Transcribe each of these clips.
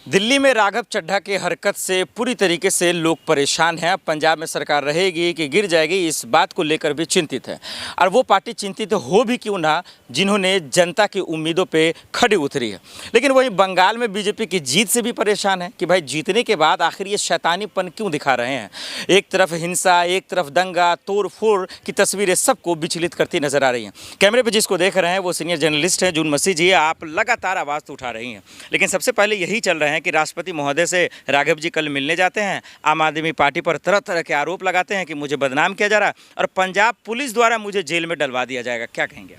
दिल्ली में राघव चड्ढा की हरकत से पूरी तरीके से लोग परेशान हैं। पंजाब में सरकार रहेगी कि गिर जाएगी, इस बात को लेकर भी चिंतित है। और वो पार्टी चिंतित हो भी क्यों ना जिन्होंने जनता की उम्मीदों पे खड़ी उतरी है। लेकिन वहीं बंगाल में बीजेपी की जीत से भी परेशान है कि भाई जीतने के बाद आखिर ये शैतानीपन क्यों दिखा रहे हैं। एक तरफ हिंसा, एक तरफ दंगा, तोड़ फोड़ की तस्वीरें सबको विचलित करती नजर आ रही हैं। कैमरे पर जिसको देख रहे हैं वो सीनियर जर्नलिस्ट हैं जून मसीह जी। आप लगातार आवाज़ तो उठा रही हैं, लेकिन सबसे पहले यही चल रहे हैं कि राष्ट्रपति महोदय से राघव जी कल मिलने जाते हैं। आम आदमी पार्टी पर तरह तरह के आरोप लगाते हैं कि मुझे बदनाम किया जा रहा है और पंजाब पुलिस द्वारा मुझे जेल में डलवा दिया जाएगा। क्या कहेंगे?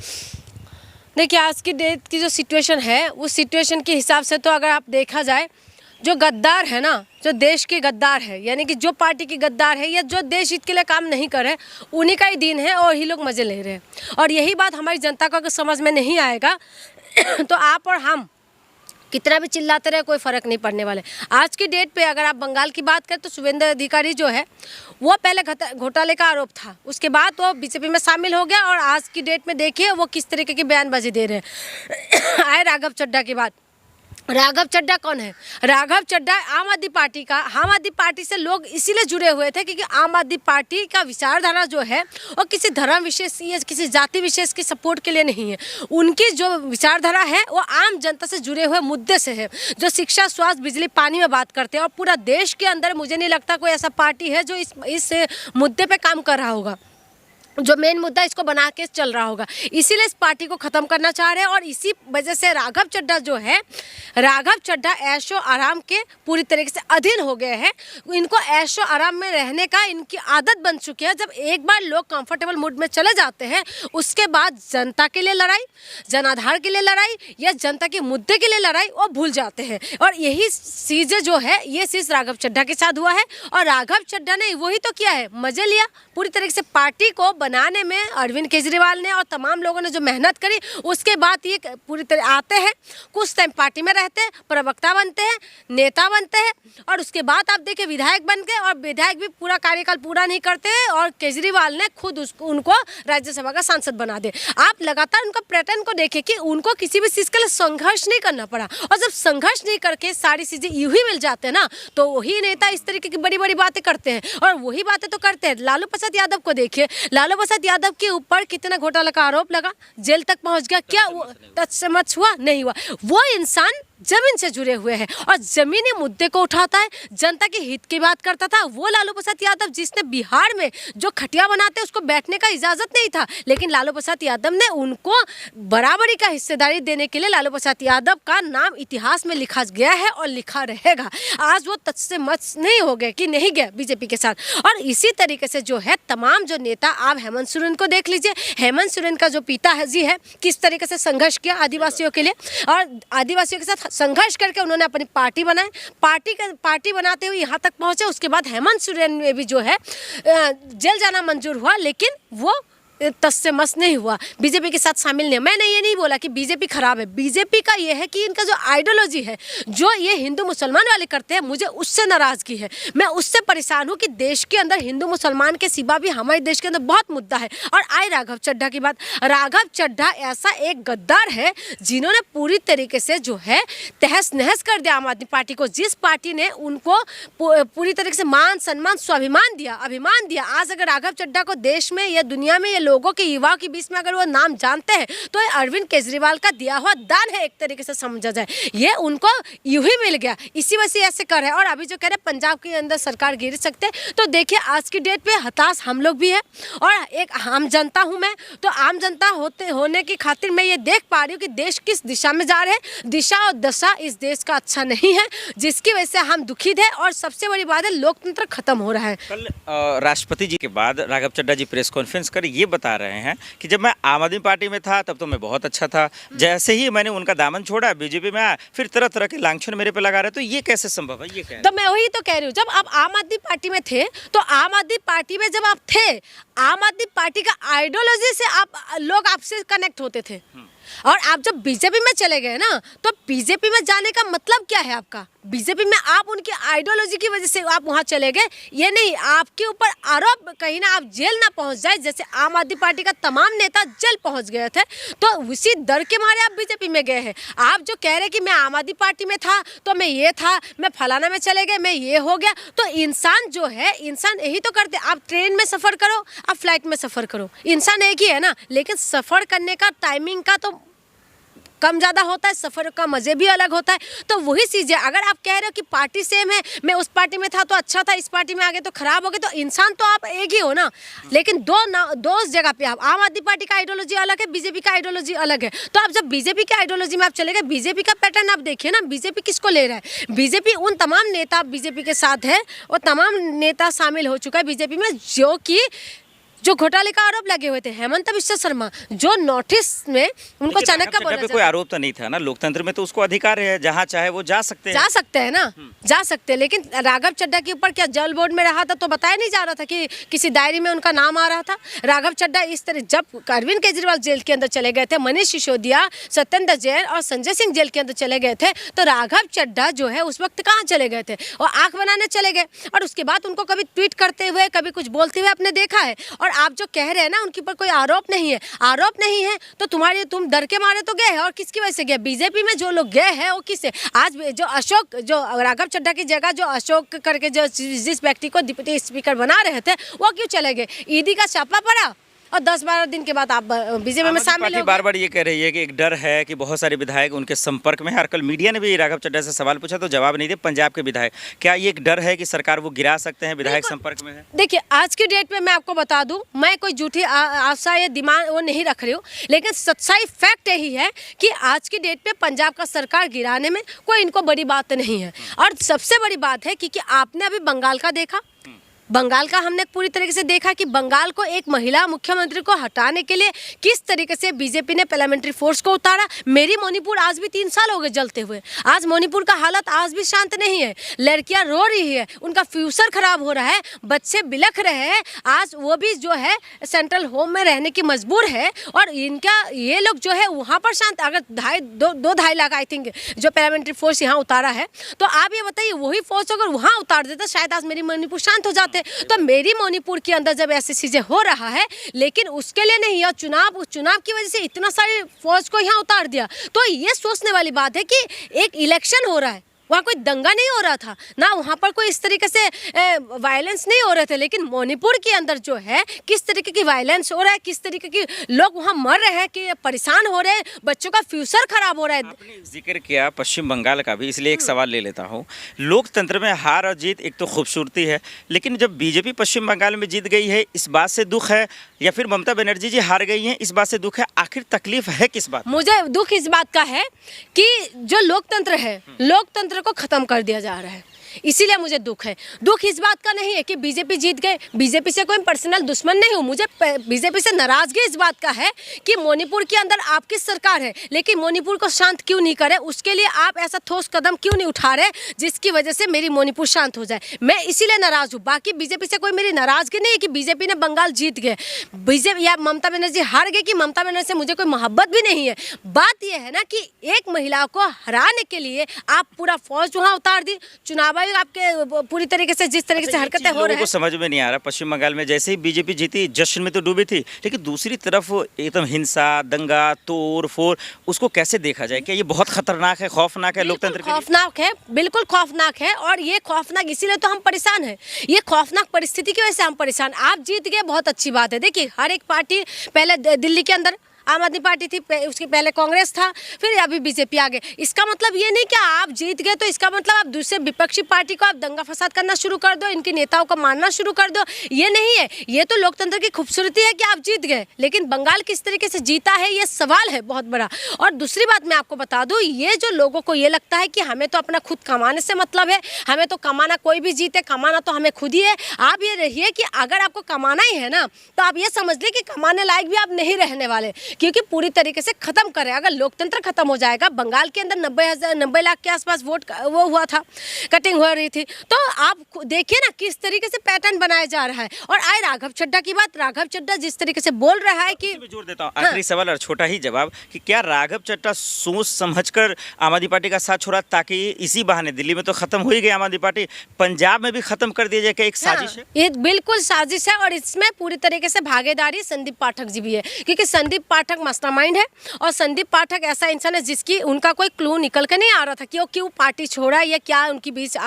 देखिए, आज की डेट की जो सिचुएशन है उस सिचुएशन के हिसाब से तो अगर आप देखा जाए, जो गद्दार है ना, जो देश के गद्दार है, यानी कि जो पार्टी की गद्दार है या जो देश हित के लिए काम नहीं कर रहे, उन्हीं का ही दिन है और ही लोग मजे ले रहे हैं। और यही बात हमारी जनता को अगर समझ में नहीं आएगा तो आप और हम कितना भी चिल्लाते रहे कोई फ़र्क नहीं पड़ने वाले। आज की डेट पे अगर आप बंगाल की बात करें तो शुभेंदु अधिकारी जो है वो पहले घोटाले का आरोप था, उसके बाद वो बीजेपी में शामिल हो गया और आज की डेट में देखिए वो किस तरीके की बयानबाजी दे रहे हैं। आए राघव चड्ढा की बात। राघव चड्ढा कौन है? राघव चड्ढा आम आदमी पार्टी का। आम आदमी पार्टी से लोग इसीलिए जुड़े हुए थे क्योंकि आम आदमी पार्टी का विचारधारा जो है वो किसी धर्म विशेष या किसी जाति विशेष की सपोर्ट के लिए नहीं है। उनकी जो विचारधारा है वो आम जनता से जुड़े हुए मुद्दे से है, जो शिक्षा, स्वास्थ्य, बिजली, पानी में बात करते हैं। और पूरा देश के अंदर मुझे नहीं लगता कोई ऐसा पार्टी है जो इस मुद्दे पर काम कर रहा होगा, जो मेन मुद्दा इसको बना के चल रहा होगा। इसीलिए इस पार्टी को ख़त्म करना चाह रहे हैं और इसी वजह से राघव चड्ढा जो है, राघव चड्ढा ऐशो आराम के पूरी तरीके से अधीन हो गए हैं। इनको ऐशो आराम में रहने का इनकी आदत बन चुकी है। जब एक बार लोग कंफर्टेबल मूड में चले जाते हैं, उसके बाद जनता के लिए लड़ाई, जनाधार के लिए लड़ाई या जनता के मुद्दे के लिए लड़ाई वो भूल जाते हैं। और यही चीज़ें जो है ये चीज़ राघव चड्ढा के साथ हुआ है। और राघव चड्ढा ने वही तो किया है, मजे लिया पूरी तरीके से। पार्टी को बनाने में अरविंद केजरीवाल ने और तमाम लोगों ने जो मेहनत करी, उसके बाद ये पूरी तरह आते हैं, कुछ टाइम पार्टी में रहते हैं, प्रवक्ता बनते हैं, नेता बनते हैं और उसके बाद आप देखिए विधायक बन गए और विधायक भी पूरा कार्यकाल पूरा नहीं करते हैं और केजरीवाल ने खुद उनको राज्यसभा का सांसद बना दे। आप लगातार उनका पैटर्न को देखिए कि उनको किसी भी चीज़ के लिए संघर्ष नहीं करना पड़ा। और जब संघर्ष नहीं करके सारी चीज़ें यूं ही मिल जाते हैं ना, तो वही नेता इस तरीके की बड़ी बड़ी बातें करते हैं। और वही बातें तो करते हैं। लालू प्रसाद यादव को देखिए, लालू प्रसाद यादव के ऊपर कितना घोटाला का आरोप लगा, जेल तक पहुंच गया। क्या टच से मच हुआ? नहीं हुआ। वो इंसान जमीन से जुड़े हुए हैं और जमीनी मुद्दे को उठाता है, जनता के हित की बात करता था। वो लालू प्रसाद यादव जिसने बिहार में जो खटिया बनाते उसको बैठने का इजाजत नहीं था, लेकिन लालू प्रसाद यादव ने उनको बराबरी का हिस्सेदारी देने के लिए लालू प्रसाद यादव का नाम इतिहास में लिखा गया है और लिखा रहेगा। आज वो टच से मच नहीं हो गए कि नहीं गए बीजेपी के साथ। और इसी तरीके से जो है तमाम जो नेता, आप हेमंत सोरेन को देख लीजिए। हेमंत सोरेन का जो पिता है जी है, किस तरीके से संघर्ष किया आदिवासियों के लिए और आदिवासियों के साथ संघर्ष करके उन्होंने अपनी पार्टी बनाई। पार्टी बनाते हुए यहाँ तक पहुँचे। उसके बाद हेमंत सोरेन में भी जो है जेल जाना मंजूर हुआ, लेकिन वो तस से मस नहीं हुआ, बीजेपी के साथ शामिल नहीं। मैंने ये नहीं बोला कि बीजेपी खराब है। बीजेपी का ये है कि इनका जो आइडियोलॉजी है, जो ये हिंदू मुसलमान वाले करते हैं, मुझे उससे नाराज़गी है। मैं उससे परेशान हूँ कि देश के अंदर हिंदू मुसलमान के सिवा भी हमारे देश के अंदर बहुत मुद्दा है। और आए राघव चड्ढा की बात। राघव चड्ढा ऐसा एक गद्दार है जिन्होंने पूरी तरीके से जो है तहस नहस कर दिया आम आदमी पार्टी को। जिस पार्टी ने उनको पूरी तरीके से मान, सम्मान, स्वाभिमान दिया, अभिमान दिया। आज अगर राघव चड्ढा को देश में या दुनिया में लोगों के, युवाओं के बीच में अगर वो नाम जानते हैं तो ये अरविंद केजरीवाल का दिया हुआ दान है, एक तरीके से समझा जाए। ये उनको यूं ही मिल गया, इसी वजह से ऐसे कर रहे हैं। और अभी जो कह रहे हैं पंजाब के अंदर सरकार गिर सकते हैं, तो देखिए आज की डेट पे हताश हम लोग भी है और एक आम जनता हूं मैं। तो आम जनता होने की खातिर मैं ये देख पा रही हूँ कि देश किस दिशा में जा रहे हैं। दिशा और दशा इस देश का अच्छा नहीं है, जिसकी वजह से हम दुखित है। और सबसे बड़ी बात है, लोकतंत्र खत्म हो रहा है। कल राष्ट्रपति जी के बाद राघव चड्ढा जी प्रेस कॉन्फ्रेंस कर ये बता रहे हैं कि जब मैं आम आदमी पार्टी में था तब तो मैं बहुत अच्छा था, जैसे ही मैंने उनका दामन छोड़ा, बीजेपी में आया, फिर तरह तरह के लांछन मेरे पे लगा रहे। तो ये कैसे संभव है? ये क्या है? तो मैं वही तो कह रही हूँ, जब आप आम आदमी पार्टी में थे तो आम आदमी पार्टी में जब आप थे, आम आदमी पार्टी का आइडियोलॉजी से आप लोग आपसे कनेक्ट होते थे। और आप जब बीजेपी में चले गए ना, तो बीजेपी में जाने का मतलब क्या है आपका? बीजेपी में आप उनकी आइडियोलॉजी की वजह से आप वहां चले गए, ये नहीं आपके ऊपर आरोप कहीं ना आप जेल ना पहुंच जाए, जैसे आम आदमी पार्टी का तमाम नेता जेल पहुंच गए थे, तो उसी डर के मारे आप बीजेपी में गए हैं। आप जो कह रहे कि मैं आम आदमी पार्टी में था तो मैं ये था, मैं फलाना में चले गए, मैं ये हो गया, तो इंसान जो है, इंसान यही तो करते। आप ट्रेन में सफ़र करो, आप फ्लाइट में सफ़र करो, इंसान एक ही है ना, लेकिन सफ़र करने का टाइमिंग का तो कम ज़्यादा होता है, सफ़र का मज़े भी अलग होता है। तो वही चीज़ है, अगर आप कह रहे हो कि पार्टी सेम है, मैं उस पार्टी में था तो अच्छा था, इस पार्टी में आ गए तो ख़राब हो गए, तो इंसान तो आप एक ही हो ना। लेकिन दो जगह पे आप, आम आदमी पार्टी का आइडियोलॉजी अलग है, बीजेपी का आइडियोलॉजी अलग है। तो आप जब बीजेपी के आइडियोलॉजी में आप चले गए, बीजेपी का पैटर्न आप देखिए ना, बीजेपी किसको ले रहा है? बीजेपी उन तमाम नेता बीजेपी के साथ है, और तमाम नेता शामिल हो चुका है बीजेपी में जो घोटाले का आरोप लगे हुए थे। हेमंत बिश्व शर्मा जो नोटिस में उनको चाणक्य बोला, कोई आरोप तो नहीं था ना, लोकतंत्र में तो उसको अधिकार है, जहाँ चाहे वो जा सकते हैं ना, जा सकते हैं। लेकिन राघव चड्ढा के ऊपर क्या जल बोर्ड में रहा था तो बताया नहीं जा रहा था कि किसी डायरी में उनका नाम आ रहा था? राघव चड्ढा इस तरह, जब अरविंद केजरीवाल जेल के अंदर चले गए थे, मनीष सिसोदिया, सत्येंद्र जैन और संजय सिंह जेल के अंदर चले गए थे, तो राघव चड्ढा जो है उस वक्त कहाँ चले गए थे? और आंख बनाने चले गए, और उसके बाद उनको कभी ट्वीट करते हुए, कभी कुछ बोलते हुए आपने देखा है। और आप जो कह रहे हैं ना उनके ऊपर कोई आरोप नहीं है, तो तुम डर के मारे तो गए हैं, और किसकी वजह से गए? बीजेपी में जो लोग गए हैं वो किससे? आज जो अशोक, जो राघव चड्ढा की जगह जो अशोक करके जो जिस व्यक्ति को डिप्टी स्पीकर बना रहे थे, वो क्यों चले गए? ईडी का छापा पड़ा और 10-12 दिन के बाद आप बीजेपी में शामिल हो गए। बार बार ये कह रही है कि एक डर है कि बहुत सारे विधायक उनके संपर्क में है, और कल मीडिया ने भी राघव चड्ढा से सवाल पूछा तो जवाब नहीं दे पंजाब के विधायक। क्या ये एक डर है कि सरकार वो गिरा सकते हैं, विधायक संपर्क में है? देखिए, आज की डेट में मैं आपको बता दूं, मैं कोई झूठी आशा या दिमाग वो नहीं रख रही हूँ, लेकिन सच्चाई फैक्ट यही है कि आज की डेट में पंजाब का सरकार गिराने में कोई इनको बड़ी बात नहीं है। और सबसे बड़ी बात है कि आपने अभी बंगाल का देखा, बंगाल का हमने पूरी तरीके से देखा कि बंगाल को एक महिला मुख्यमंत्री को हटाने के लिए किस तरीके से बीजेपी ने पार्लियामेंट्री फोर्स को उतारा। मेरी मणिपुर आज भी 3 साल हो गए जलते हुए, आज मणिपुर का हालत आज भी शांत नहीं है, लड़कियां रो रही है, उनका फ्यूचर खराब हो रहा है, बच्चे बिलख रहे हैं, आज वो भी जो है सेंट्रल होम में रहने की मजबूर है। और इनका ये लोग जो है वहाँ पर शांत, अगर 2-2.5 लाख आई थिंक जो पार्लियामेंट्री फोर्स यहाँ उतारा है, तो आप ये बताइए वही फोर्स अगर वहाँ उतार देता शायद आज मेरी मणिपुर शांत हो जाते। तो मेरी मणिपुर के अंदर जब ऐसी चीजें हो रहा है, लेकिन उसके लिए नहीं, और चुनाव की वजह से इतना सारे फौज को यहाँ उतार दिया, तो ये सोचने वाली बात है कि एक इलेक्शन हो रहा है, वहाँ कोई दंगा नहीं हो रहा था ना, वहाँ पर कोई इस तरीके से वायलेंस नहीं हो रहे थे। लेकिन मणिपुर के अंदर जो है किस तरीके की वायलेंस हो रहा है, किस तरीके की लोग वहाँ मर रहे हैं, कि परेशान हो रहे हैं, बच्चों का फ्यूचर खराब हो रहा है। आपने जिक्र किया पश्चिम बंगाल का भी, इसलिए एक सवाल ले लेता हूँ। लोकतंत्र में हार और जीत एक तो खूबसूरती है, लेकिन जब बीजेपी पश्चिम बंगाल में जीत गई है इस बात से दुख है, या फिर ममता बनर्जी जी हार गई हैं इस बात से दुख है? आखिर तकलीफ है किस बात? मुझे दुख इस बात का है कि जो लोकतंत्र है, लोकतंत्र को खत्म कर दिया जा रहा है, इसीलिए मुझे दुख है। दुख इस बात का नहीं है कि बीजेपी जीत गए, बीजेपी से कोई पर्सनल दुश्मन नहीं हूँ, मुझे बीजेपी से नाराजगी इस बात का है कि मणिपुर के अंदर आपकी सरकार है, लेकिन मणिपुर को शांत क्यों नहीं करे, उसके लिए आप ऐसा ठोस कदम क्यों नहीं उठा रहे जिसकी वजह से मेरी मणिपुर शांत हो जाए। मैं इसीलिए नाराज हूँ, बाकी बीजेपी से कोई मेरी नाराजगी नहीं है कि बीजेपी ने बंगाल जीत गए, बीजेपी या ममता बनर्जी हार गई, कि ममता बनर्जी से मुझे कोई मोहब्बत भी नहीं है। बात यह है ना कि एक महिला को हराने के लिए आप पूरा फौज वहाँ उतार दी, चुनाव आयोग आपके पूरी तरीके से जिस तरीके से हरकतें हो रही है, समझ में नहीं आ रहा। पश्चिम बंगाल में जैसे ही बीजेपी जीती जश्न में तो डूबी थी, लेकिन दूसरी तरफ एकदम हिंसा, दंगा, तोड़ फोड़, उसको कैसे देखा जाए? क्या ये बहुत खतरनाक है, खौफनाक है लोकतंत्र के लिए? खौफनाक है, बिल्कुल खौफनाक है, और ये खौफनाक इसीलिए तो हम परेशान हैं, ये खौफनाक परिस्थिति की वजह से हम परेशान। आप जीत गए, बहुत अच्छी बात है। देखिए, हर एक पार्टी, पहले दिल्ली के अंदर आम आदमी पार्टी थी, उसके पहले कांग्रेस था, फिर अभी बीजेपी आ गए। इसका मतलब ये नहीं कि आप जीत गए तो इसका मतलब आप दूसरे विपक्षी पार्टी को आप दंगा फसाद करना शुरू कर दो, इनके नेताओं को मारना शुरू कर दो, ये नहीं है। ये तो लोकतंत्र की खूबसूरती है कि आप जीत गए, लेकिन बंगाल किस तरीके से जीता है ये सवाल है बहुत बड़ा। और दूसरी बात मैं आपको बता दूं, ये जो लोगों को ये लगता है कि हमें तो अपना खुद कमाने से मतलब है, हमें तो कमाना, कोई भी जीते कमाना तो हमें खुद ही है। आप ये रहिए कि अगर आपको कमाना ही है ना, तो आप ये समझ लें कि कमाने लायक भी आप नहीं रहने वाले, क्योंकि पूरी तरीके से खत्म करें। अगर लोकतंत्र खत्म हो जाएगा, बंगाल के अंदर 90 लाख के आसपास वोट वो हुआ था, कटिंग हो रही थी, तो आप देखिए ना किस तरीके से पैटर्न बनाया जा रहा है। और आए राघव चड्ढा की बात, राघव चड्ढा जिस तरीके से बोल रहा है कि जोर देता हूँ आखिरी सवाल और छोटा ही जवाब कि क्या राघव चड्ढा सोच समझकर आम आदमी पार्टी का साथ छोड़ा ताकि इसी बहाने, दिल्ली में तो खत्म हो ही गई आम आदमी पार्टी, पंजाब में भी खत्म कर दिया जाए, क्या एक साजिश है? ये बिल्कुल साजिश है और इसमें पूरी तरीके से भागीदारी संदीप पाठक जी भी है, क्योंकि संदीप पाठक मास्टरमाइंड है और संदीप पाठक ऐसा इंसान है जिसकी उनका कोई क्लू निकल के नहीं आ रहा था कि वो क्यों पार्टी छोड़ा या क्या उनकी बीच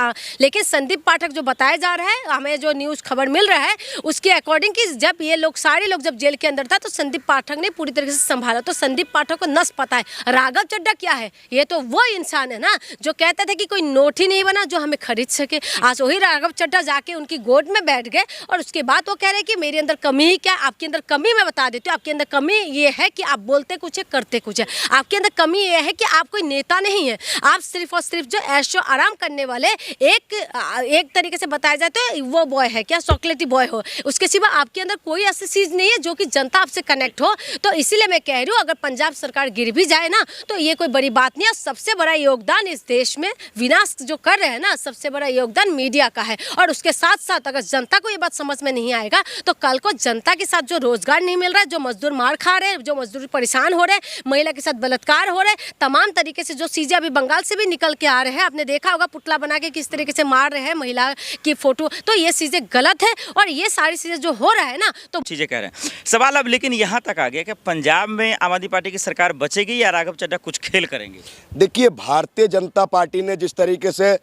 लेकिन संदीप पाठक जो बताया जा रहा है, हमें जो न्यूज़ खबर मिल रहा है उसके अकॉर्डिंग कि जब ये लोग सारे लोग जब जेल के अंदर था तो संदीप पाठक ने पूरी तरीके से संभाला। तो संदीप पाठक को नस पता है राघव चड्ढा क्या है। ये तो वो इंसान है ना जो कहते थे कि कोई नोट ही नहीं बना जो हमें खरीद सके। आज वही राघव चड्ढा जाके उनकी गोद में बैठ गए और उसके बाद वो कह रहे हैं कि मेरे अंदर कमी ही क्या। आपके अंदर कमी मैं बता देती हूँ, आपके अंदर कमी ये है कि आप बोलते कुछ है करते कुछ है। आपके अंदर कमी ये है कि आप कोई नेता नहीं है, आप सिर्फ और सिर्फ जो ऐशो आराम करने वाले एक तरीके से बताया जाए तो वो बॉय है क्या, चॉकलेटी बॉय हो। उसके सिवा आपके अंदर कोई ऐसी चीज़ नहीं है जो कि जनता आपसे कनेक्ट हो। तो इसीलिए मैं कह रही हूँ अगर पंजाब सरकार गिर भी जाए ना तो ये कोई बड़ी बात नहीं है। सबसे बड़ा योगदान इस देश में विनाश जो कर रहे हैं ना, सबसे बड़ा योगदान मीडिया का है। और उसके साथ साथ अगर जनता को ये बात समझ में नहीं आएगा तो कल को जनता के साथ जो रोजगार नहीं मिल रहा है, जो मजदूर मार खा रहे हैं, जो मजदूर परेशान हो रहे हैं, महिला के साथ बलात्कार हो रहे हैं, तमाम तरीके से जो चीज़ें अभी बंगाल से भी निकल के आ रहे हैं, आपने देखा होगा पुतला बना के किस तरीके से मार रहे हैं महिला की फोटो, तो ये चीज़ें गलत है। और ये सारी चीज़ें जो हो रहा है ना तो चीजें कह रहे हैं। सवाल अब लेकिन यहाँ तक आ गया कि पंजाब में आम आदमी पार्टी की सरकार बचेगी या राघव चड्ढा कुछ खेल करेंगे? देखिए, भारतीय जनता पार्टी ने जिस तरीके से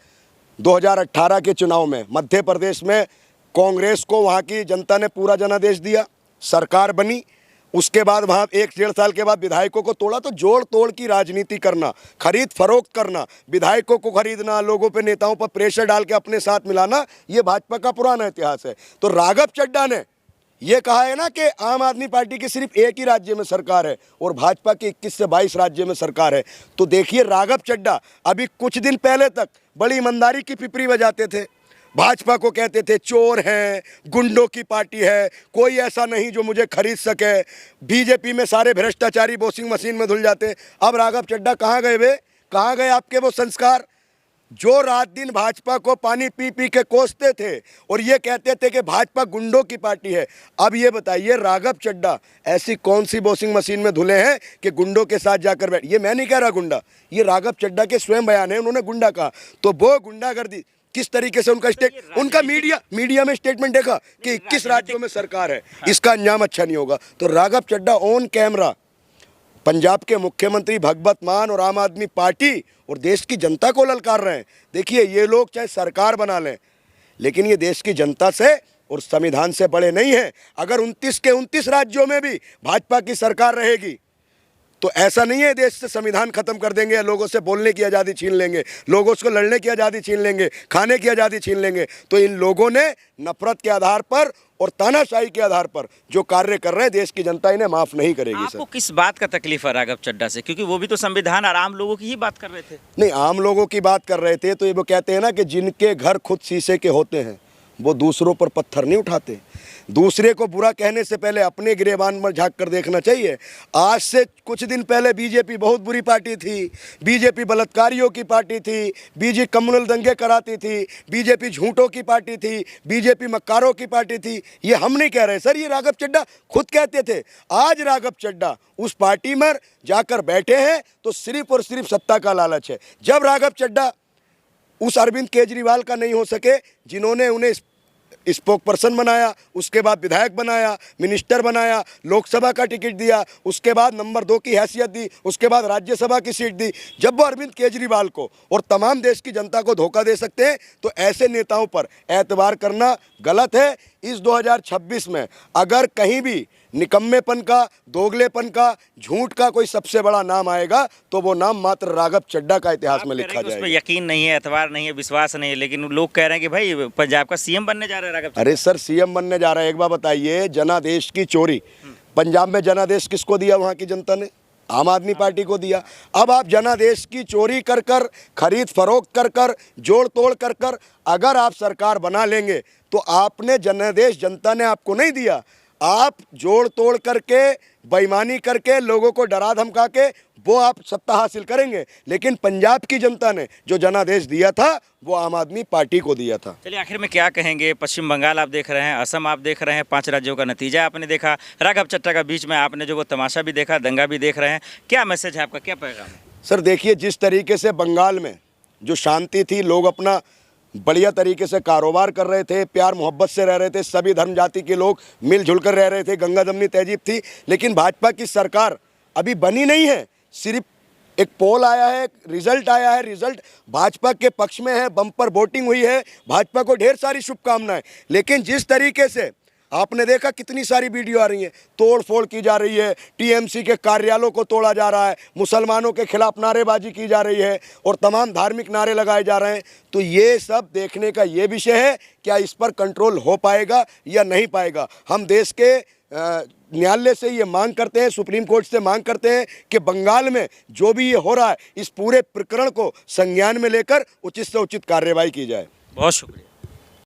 2018 के चुनाव में मध्य प्रदेश में कांग्रेस को वहाँ की जनता ने पूरा जनादेश दिया, सरकार बनी, उसके बाद वहाँ 1-1.5 साल के बाद विधायकों को तोड़ा। तो जोड़ तोड़ की राजनीति करना, खरीद फरोख्त करना, विधायकों को खरीदना, लोगों पे नेताओं पर प्रेशर डाल के अपने साथ मिलाना, ये भाजपा का पुराना इतिहास है। तो राघव चड्ढा ने ये कहा है ना कि आम आदमी पार्टी की सिर्फ एक ही राज्य में सरकार है और भाजपा की 21 से 22 राज्य में सरकार है। तो देखिए, राघव चड्ढा अभी कुछ दिन पहले तक बड़ी ईमानदारी की पिपरी बजाते थे, भाजपा को कहते थे चोर हैं, गुंडों की पार्टी है, कोई ऐसा नहीं जो मुझे खरीद सके, बीजेपी में सारे भ्रष्टाचारी वॉशिंग मशीन में धुल जाते। अब राघव चड्ढा कहाँ गए वे, कहाँ गए आपके वो संस्कार जो रात दिन भाजपा को पानी पी पी के कोसते थे और ये कहते थे कि भाजपा गुंडों की पार्टी है। अब ये बताइए, राघव चड्ढा ऐसी कौन सी वॉशिंग मशीन में धुले हैं कि गुंडों के साथ जाकर बैठ। ये मैं नहीं कह रहा गुंडा, ये राघव चड्ढा के स्वयं बयान है, उन्होंने गुंडा कहा। तो वो गुंडागर्दी किस तरीके से उनका मीडिया में स्टेटमेंट देखा कि 21 राज्यों में सरकार है, इसका अंजाम अच्छा नहीं होगा। तो राघव चड्ढा ऑन कैमरा पंजाब के मुख्यमंत्री भगवत मान और आम आदमी पार्टी और देश की जनता को ललकार रहे हैं। देखिए, ये लोग चाहे सरकार बना लें लेकिन ये देश की जनता से और संविधान से बड़े नहीं हैं। अगर 29 के 29 राज्यों में भी भाजपा की सरकार रहेगी तो ऐसा नहीं है देश से संविधान खत्म कर देंगे या लोगों से बोलने की आज़ादी छीन लेंगे, लोगों से लड़ने की आज़ादी छीन लेंगे, खाने की आज़ादी छीन लेंगे। तो इन लोगों ने नफरत के आधार पर और तानाशाही के आधार पर जो कार्य कर रहे हैं, देश की जनता इन्हें माफ नहीं करेगी। आपको किस बात का तकलीफ है राघव चड्ढा से, क्योंकि वो भी तो संविधान और आम लोगों की ही बात कर रहे थे? नहीं, आम लोगों की बात कर रहे थे तो ये वो कहते हैं ना कि जिनके घर खुद शीशे के होते हैं वो दूसरों पर पत्थर नहीं उठाते। दूसरे को बुरा कहने से पहले अपने गिरेबान में झांक कर देखना चाहिए। आज से कुछ दिन पहले बीजेपी बहुत बुरी पार्टी थी, बीजेपी बलात्कारियों की पार्टी थी, बीजेपी कम्युनल दंगे कराती थी, बीजेपी झूठों की पार्टी थी, बीजेपी मक्कारों की पार्टी थी। ये हम नहीं कह रहे सर, ये राघव चड्ढा खुद कहते थे। आज राघव चड्ढा उस पार्टी में जाकर बैठे हैं तो सिर्फ और सिर्फ सत्ता का लालच है। जब राघव चड्ढा उस अरविंद केजरीवाल का नहीं हो सके जिन्होंने उन्हें स्पोक पर्सन बनाया, उसके बाद विधायक बनाया, मिनिस्टर बनाया, लोकसभा का टिकट दिया, उसके बाद नंबर 2 की हैसियत दी, उसके बाद राज्यसभा की सीट दी। जब वो अरविंद केजरीवाल को और तमाम देश की जनता को धोखा दे सकते हैं तो ऐसे नेताओं पर एतबार करना गलत है। इस 2026 में अगर कहीं भी निकम्मेपन का, दोगलेपन का, झूठ का कोई सबसे बड़ा नाम आएगा तो वो नाम मात्र राघव चड्ढा का इतिहास में लिखा जाएगा। उसमें यकीन नहीं है, एतबार नहीं है, विश्वास नहीं है, लेकिन लोग कह रहे हैं कि भाई पंजाब का सीएम बनने जा रहा है राघव। अरे सर, सीएम बनने जा रहा है। एक बार बताइए, जनादेश की चोरी, पंजाब में जनादेश किसको दिया? वहाँ की जनता ने आम आदमी पार्टी को दिया। अब आप जनादेश की चोरी कर कर, खरीद फरोख्त कर कर, जोड़ तोड़ कर कर अगर आप सरकार बना लेंगे तो आपने जनादेश जनता ने आपको नहीं दिया, आप जोड़ तोड़ करके बेईमानी करके लोगों को डरा धमका के वो आप सत्ता हासिल करेंगे, लेकिन पंजाब की जनता ने जो जनादेश दिया था वो आम आदमी पार्टी को दिया था। चलिए आखिर में क्या कहेंगे? पश्चिम बंगाल आप देख रहे हैं, असम आप देख रहे हैं, 5 राज्यों का नतीजा आपने देखा, राघव चड्ढा का बीच में आपने जो वो तमाशा भी देखा, दंगा भी देख रहे हैं, क्या मैसेज है आपका, क्या पैगाम है? सर देखिए, जिस तरीके से बंगाल में जो शांति थी, लोग अपना बढ़िया तरीके से कारोबार कर रहे थे, प्यार मोहब्बत से रह रहे थे, सभी धर्म जाति के लोग मिलजुल कर रह रहे थे, गंगा जमनी तहजीब थी। लेकिन भाजपा की सरकार अभी बनी नहीं है, सिर्फ एक पोल आया है, रिजल्ट आया है, रिजल्ट भाजपा के पक्ष में है, बम्पर वोटिंग हुई है, भाजपा को ढेर सारी शुभकामनाएं। लेकिन जिस तरीके से आपने देखा कितनी सारी वीडियो आ रही है, तोड़ फोड़ की जा रही है, टीएमसी के कार्यालयों को तोड़ा जा रहा है, मुसलमानों के खिलाफ नारेबाजी की जा रही है और तमाम धार्मिक नारे लगाए जा रहे हैं। तो ये सब देखने का ये विषय है, क्या इस पर कंट्रोल हो पाएगा या नहीं पाएगा। हम देश के न्यायालय से ये मांग करते हैं, सुप्रीम कोर्ट से मांग करते हैं कि बंगाल में जो भी ये हो रहा है, इस पूरे प्रकरण को संज्ञान में लेकर उचित से उचित कार्रवाई की जाए। बहुत शुक्रिया।